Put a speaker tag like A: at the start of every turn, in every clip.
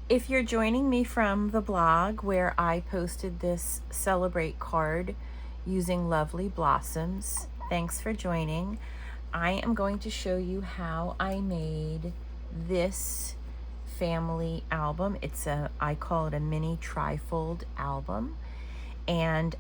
A: If you're joining me from the blog where I posted this Celebrate card using lovely blossoms, thanks for joining. I am going to show you how I made this family album. I call it a mini trifold album. And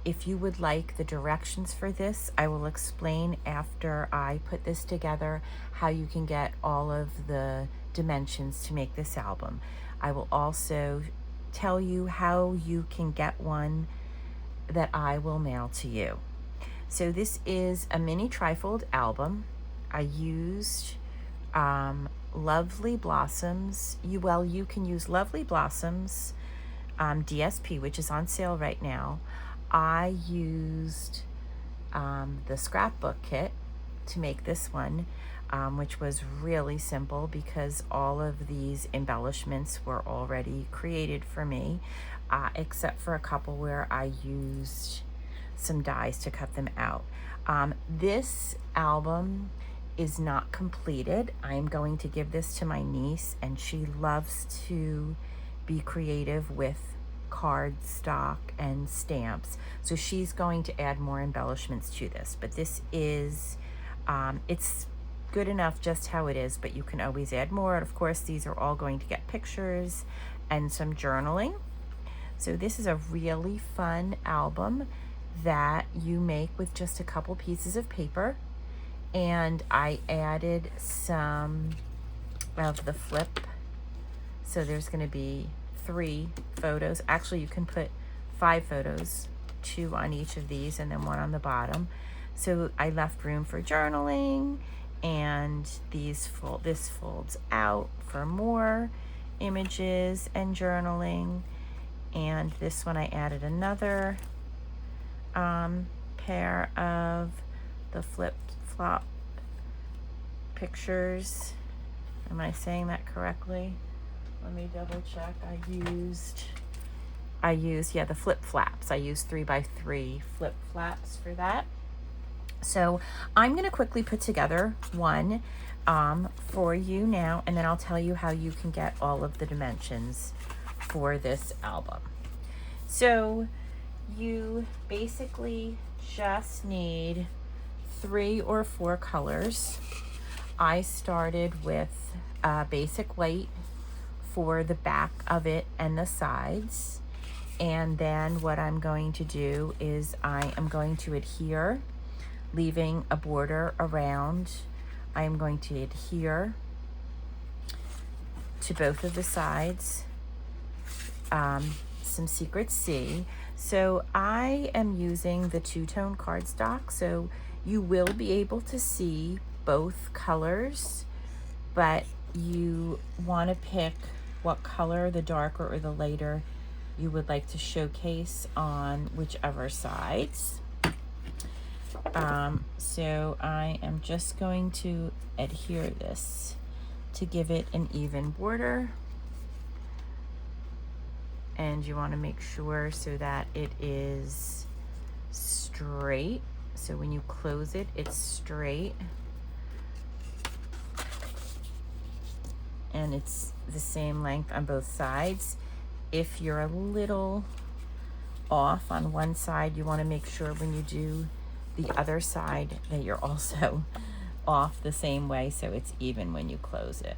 A: if you would like the directions for this, I will explain after I put this together how you can get all of the dimensions to make this album. I will also tell you how you can get one that I will mail to you. So this is a mini trifold album. I used Lovely Blossoms. You can use Lovely Blossoms DSP, which is on sale right now. I used the scrapbook kit to make this one, which was really simple because all of these embellishments were already created for me, except for a couple where I used some dies to cut them out. This album is not completed. I'm going to give this to my niece, and she loves to be creative with cardstock and stamps. So she's going to add more embellishments to this, but this is, it's good enough just how it is, but you can always add more. And of course, these are all going to get pictures and some journaling. So this is a really fun album that you make with just a couple pieces of paper. And I added some of the flip. So there's going to be 3 photos. Actually, you can put 5 photos, 2 on each of these and then 1 on the bottom. So I left room for journaling, and this folds out for more images and journaling. And this one I added another pair of the flip-flop pictures. Am I saying that correctly? Let me double check. I used the flip flaps. I used 3x3 flip flaps for that. So I'm going to quickly put together one for you now, and then I'll tell you how you can get all of the dimensions for this album. So you basically just need 3 or 4 colors. I started with basic white for the back of it and the sides. And then what I'm going to do is I am going to adhere, leaving a border around. I am going to adhere to both of the sides, some Secret C. So I am using the 2-tone cardstock, so you will be able to see both colors, but you want to pick what color, the darker or the lighter, you would like to showcase on whichever sides. So I am just going to adhere this to give it an even border. And you want to make sure so that it is straight. So when you close it, it's straight. And it's the same length on both sides. If you're a little off on one side, you want to make sure when you do the other side that you're also off the same way so it's even when you close it.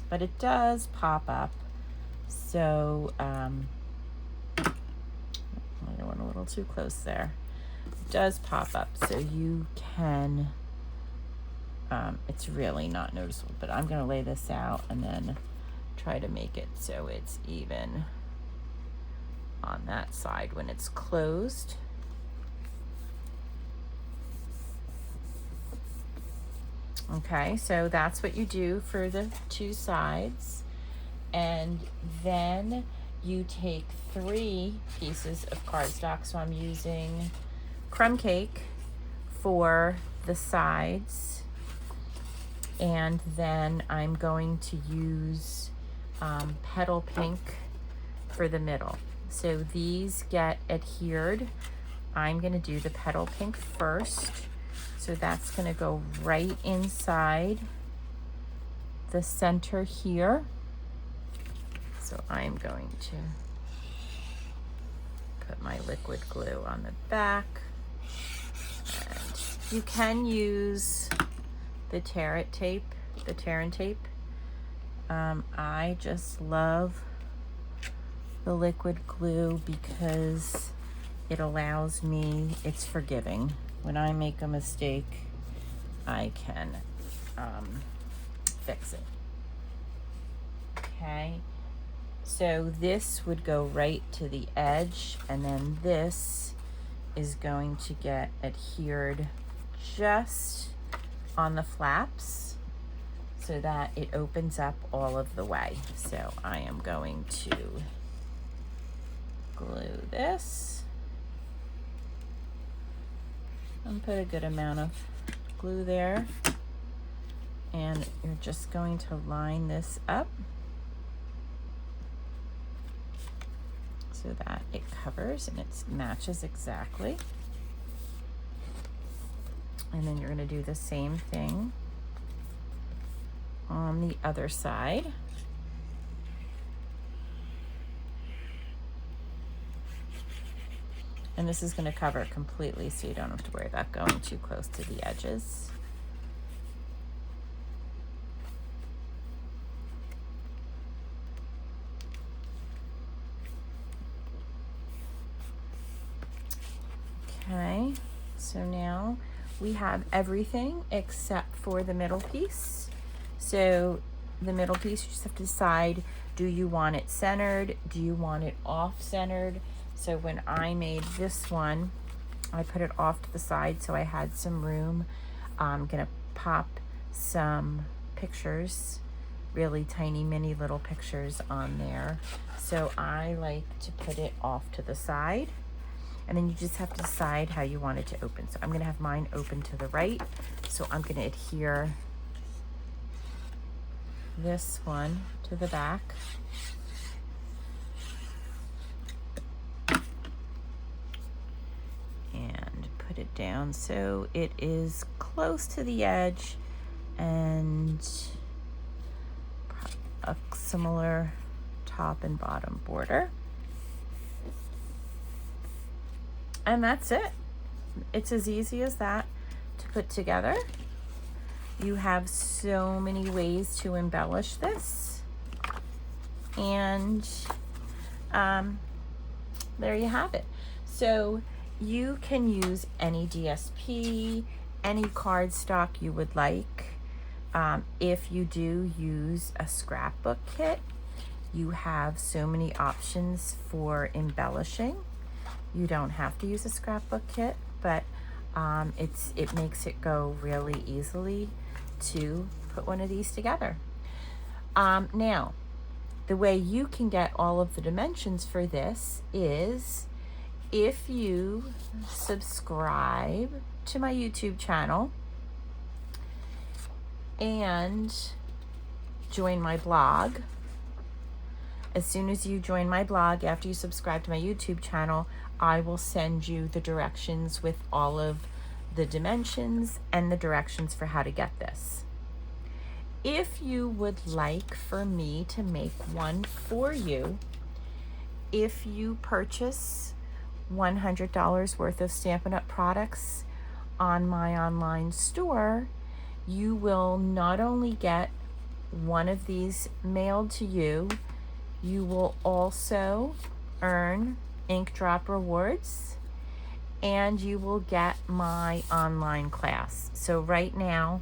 A: But it does pop up. So I went a little too close there. It does pop up so you can, it's really not noticeable, but I'm going to lay this out and then try to make it so it's even on that side when it's closed. Okay, so that's what you do for the 2 sides. And then you take 3 pieces of cardstock. So I'm using crumb cake for the sides. And then I'm going to use petal pink for the middle. So these get adhered. I'm going to do the petal pink first. So that's going to go right inside the center here. So I'm going to put my liquid glue on the back. And you can use the tear and tape. I just love the liquid glue because it allows me, it's forgiving. When I make a mistake, I can fix it. Okay, so this would go right to the edge, and then this is going to get adhered just on the flaps so that it opens up all of the way. So I am going to glue this and put a good amount of glue there, and you're just going to line this up so that it covers and it matches exactly. And then you're going to do the same thing on the other side. And this is going to cover completely, so you don't have to worry about going too close to the edges. Okay, so now we have everything except for the middle piece. So the middle piece, you just have to decide, do you want it centered? Do you want it off-centered? So when I made this one, I put it off to the side so I had some room. I'm gonna pop some pictures, really tiny mini little pictures on there. So I like to put it off to the side. And then you just have to decide how you want it to open. So I'm gonna have mine open to the right. So I'm gonna adhere this one to the back. And put it down so it is close to the edge and a similar top and bottom border. And that's it. It's as easy as that to put together. You have so many ways to embellish this. And there you have it. So you can use any DSP, any cardstock you would like. If you do use a scrapbook kit, you have so many options for embellishing. You don't have to use a scrapbook kit, but it makes it go really easily to put one of these together. Now, the way you can get all of the dimensions for this is if you subscribe to my YouTube channel and join my blog. As soon as you join my blog, after you subscribe to my YouTube channel, I will send you the directions with all of the dimensions and the directions for how to get this. If you would like for me to make one for you, if you purchase $100 worth of Stampin' Up! Products on my online store, you will not only get one of these mailed to you, you will also earn ink drop rewards, and you will get my online class. So right now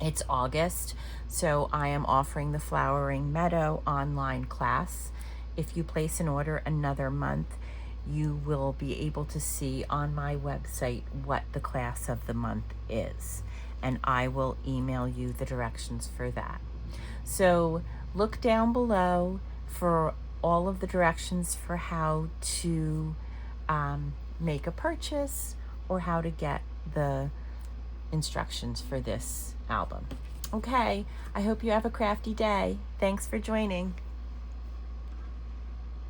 A: it's August, so I am offering the Flowering Meadow online class. If you place an order another month, you will be able to see on my website what the class of the month is, and I will email you the directions for that. So look down below for all of the directions for how to make a purchase or how to get the instructions for this album. Okay, I hope you have a crafty day. Thanks for joining.